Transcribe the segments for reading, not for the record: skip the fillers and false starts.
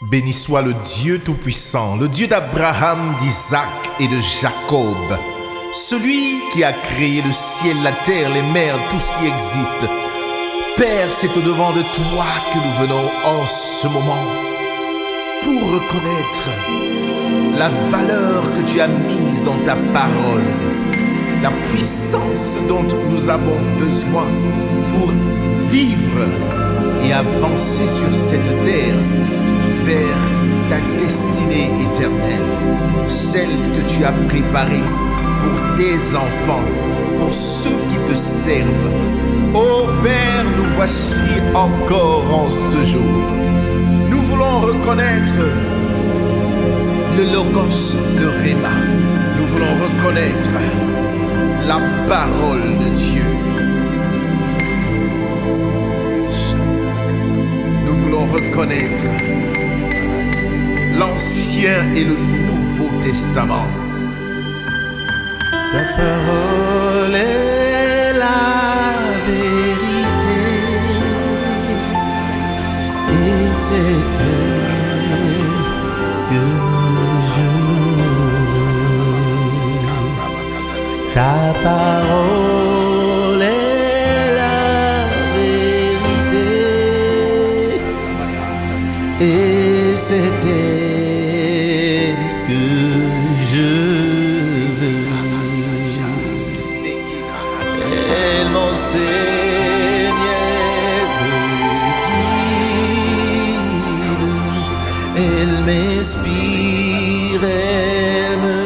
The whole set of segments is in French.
Béni soit le Dieu Tout-Puissant, le Dieu d'Abraham, d'Isaac et de Jacob. Celui qui a créé le ciel, la terre, les mers, tout ce qui existe. Père, c'est au-devant de toi que nous venons en ce moment pour reconnaître la valeur que tu as mise dans ta parole, la puissance dont nous avons besoin pour vivre et avancer sur cette terre vers ta destinée éternelle, celle que tu as préparée pour tes enfants, pour ceux qui te servent. Ô Père, nous voici encore en ce jour. Nous voulons reconnaître le Logos, le Réma. Nous voulons reconnaître la parole de Dieu. Nous voulons reconnaître l'Ancien et le Nouveau Testament. Ta parole est la vérité, et c'est elle que je veux. Ta parole est la vérité, et c'est elle que je veux. Elle m'enseigne, elle m'inspire, elle me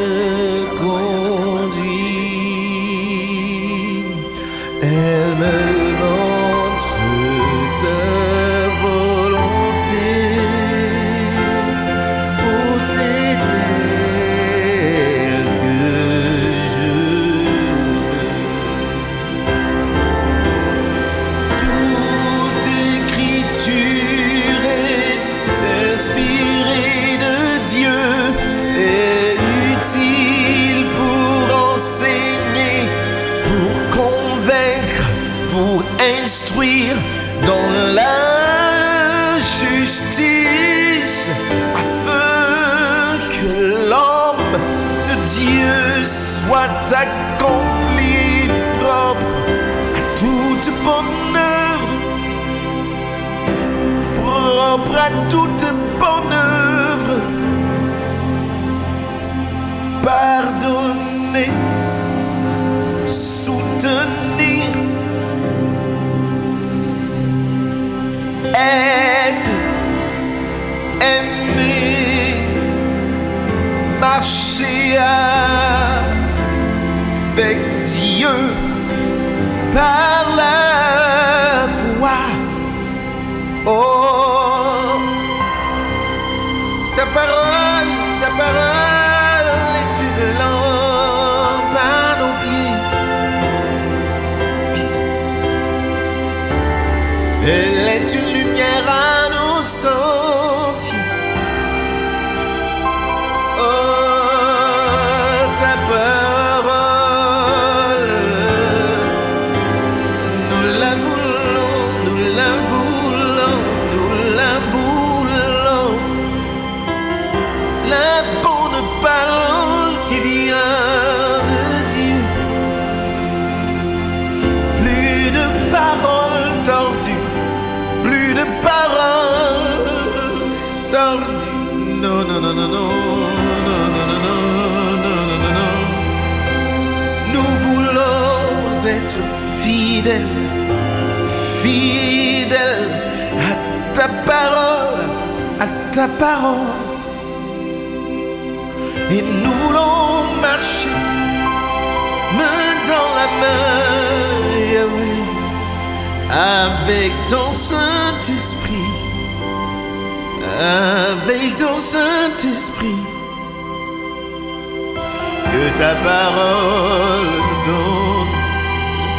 conduit, elle me montre ta volonté. Oh, c'est elle que je veux. Toute écriture est inspirée de Dieu et utile pour enseigner, pour convaincre, pour instruire dans la justice, afin que l'homme de Dieu soit accompli, propre à toute bonne œuvre, propre à toute bonne œuvre. Pardonner, soutenir, aide, aimer, marcher avec Dieu par la foi. Oh, ta parole est une lampe à nos pieds. Elle est une lumière à nos sentiers. Oh, ta parole, nous la voulons, nous la voulons, nous la voulons. La bonne parole qui vient de Dieu. Plus de paroles tordues, plus de paroles tordues. Non, non, non, non, non, non, non, non, non, non, non, non. Nous voulons être fidèles, fidèles à ta parole, à ta parole. Et nous voulons marcher main dans la main, Yahweh, avec ton Saint-Esprit, avec ton Saint-Esprit. Que ta parole donne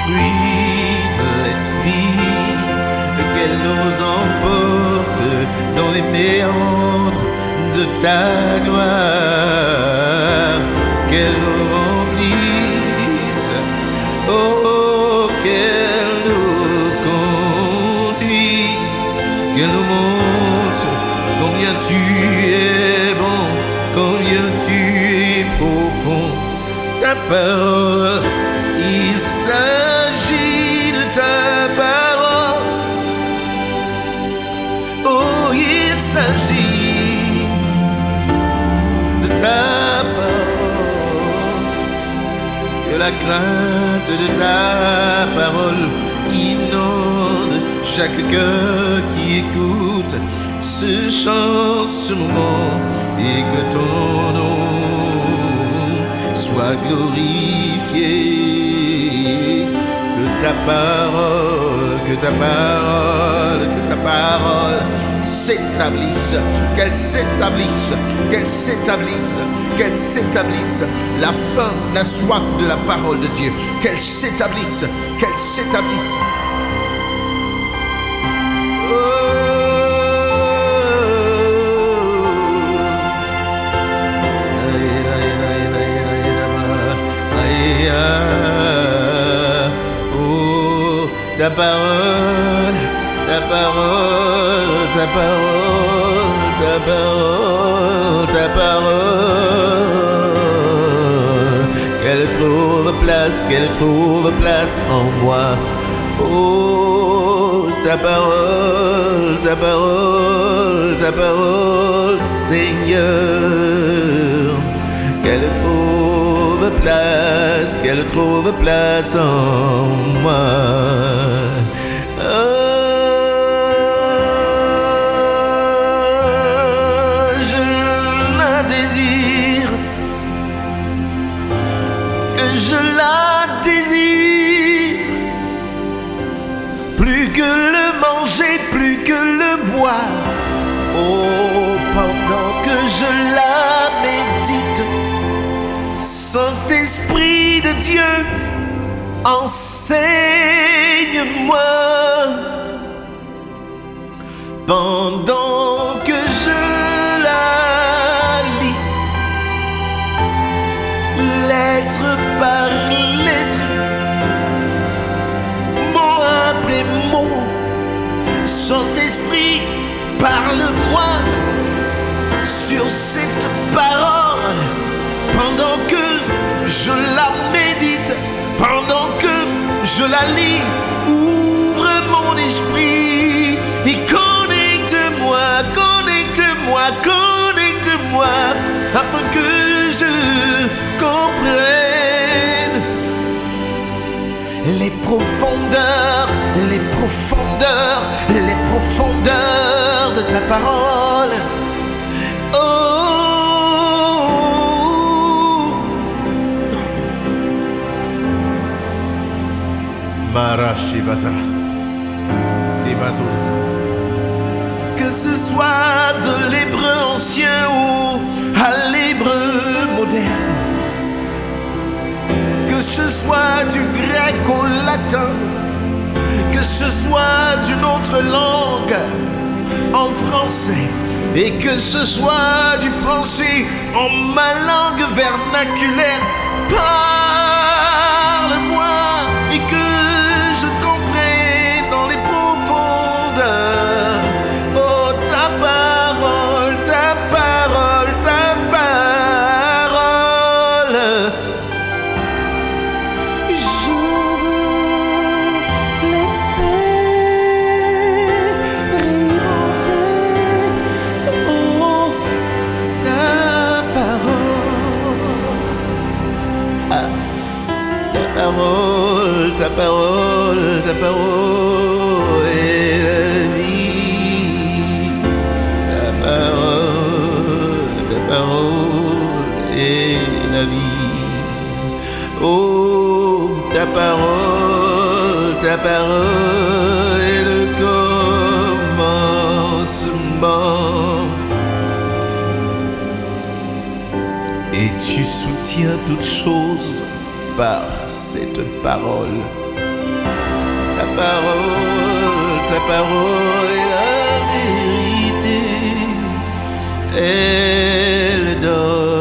fruit de l'Esprit, qu'elle nous emporte dans les méandres de ta gloire, qu'elle nous remplisse, oh, qu'elle nous conduise, qu'elle nous montre combien tu es bon, combien tu es profond. Ta parole, il s'agit de ta parole. Oh, il s'agit de ta parole. Que la crainte de ta parole inonde chaque cœur qui écoute ce chant, ce moment, et que ton nom soit glorifié. Que ta parole, que ta parole, que ta parole s'établisse, qu'elle s'établisse, qu'elle s'établisse, qu'elle s'établisse. La faim, la soif de la parole de Dieu, qu'elle s'établisse, qu'elle s'établisse. Ta parole, ta parole, ta parole, ta parole, ta parole, qu'elle trouve place en moi. Oh, ta parole, ta parole, ta parole, Seigneur, qu'elle trouve place en moi. Je la désire, que je la désire, plus que le manger, plus que le boire. Oh, pendant que je la médite, Saint-Esprit de Dieu, enseigne-moi. Pendant que je la lis, lettre par lettre, mot après mot, Saint-Esprit, parle-moi sur cette parole. Pendant que je la médite, pendant que je la lis, ouvre mon esprit et connecte-moi, connecte-moi, connecte-moi, afin que je comprenne les profondeurs, les profondeurs, les profondeurs de ta parole. Marashibaza, Kibazo. Que ce soit de l'hébreu ancien ou à l'hébreu moderne, que ce soit du grec au latin, que ce soit d'une autre langue en français, et que ce soit du français en ma langue vernaculaire, parle-moi et que je comprenne dans les profondeurs. Oh, ta parole, ta parole, ta parole. Je veux l'expérimenter. Oh, ta parole. Ah, ta parole, ta parole, ta parole est la vie. Ta parole est la vie. Oh, ta parole est le commencement. Et tu soutiens toutes choses par cette parole. Ta parole est la vérité. Elle donne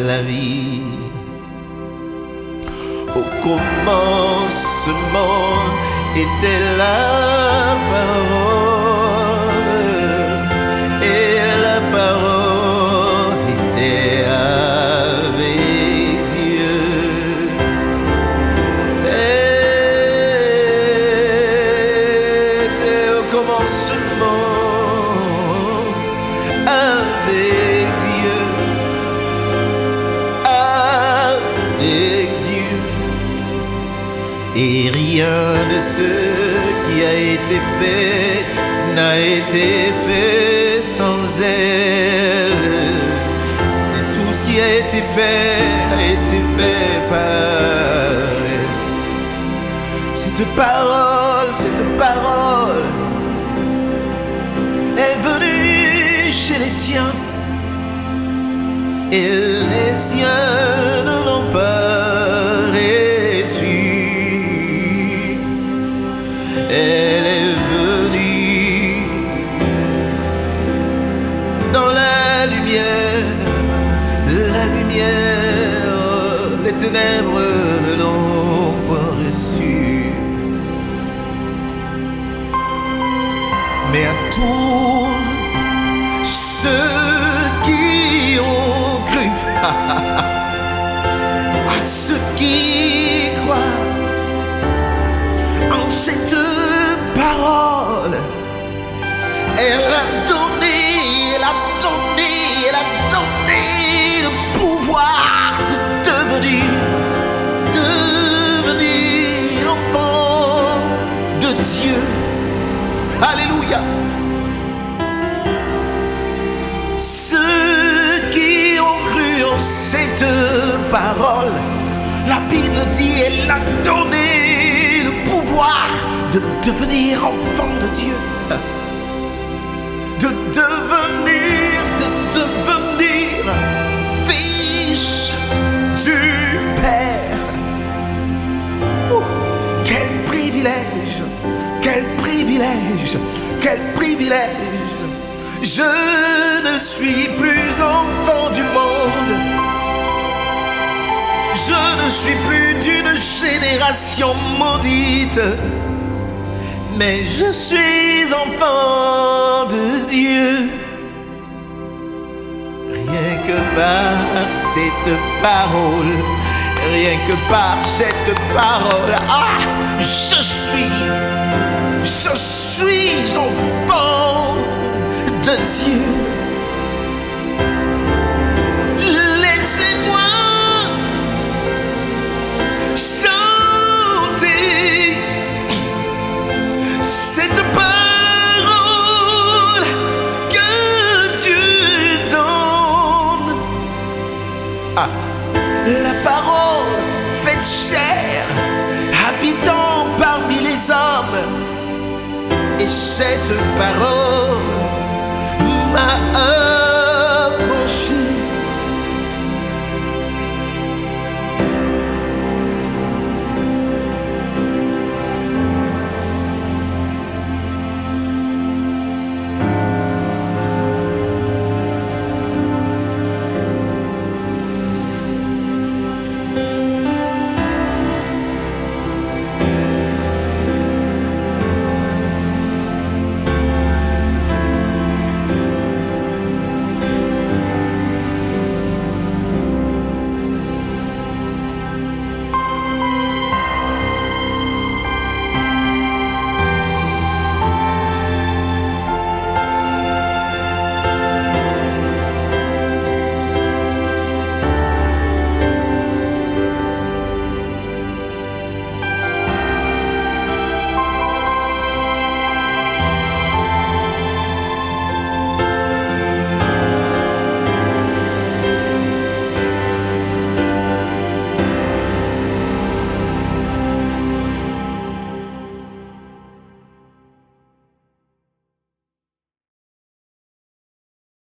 la vie. Au commencement était la parole. commencement avec Dieu, avec Dieu. Et rien de ce qui a été fait n'a été fait sans elle. Et tout ce qui a été fait par elle. Cette parole est venue chez les siens, et les siens ne l'ont pas reçue. Elle est venue dans la lumière, les ténèbres ne l'ont pas reçue. Mais à tous ceux qui ont cru, à ceux qui croient en cette parole, elle a donné le pouvoir de devenir enfant de Dieu. Alléluia. Ceux qui ont cru en cette parole, la Bible dit, elle a donné le pouvoir de devenir enfant de Dieu. De devenir fils du Père. Oh, quel privilège, quel privilège, quel privilège. Je ne suis plus enfant du monde. Je ne suis plus d'une génération maudite, mais je suis enfant de Dieu. Rien que par cette parole, rien que par cette parole, je suis enfant de Dieu. Laissez-moi chanter cette parole que Dieu donne. La parole faite chair, habitant parmi les hommes. Et cette parole m'a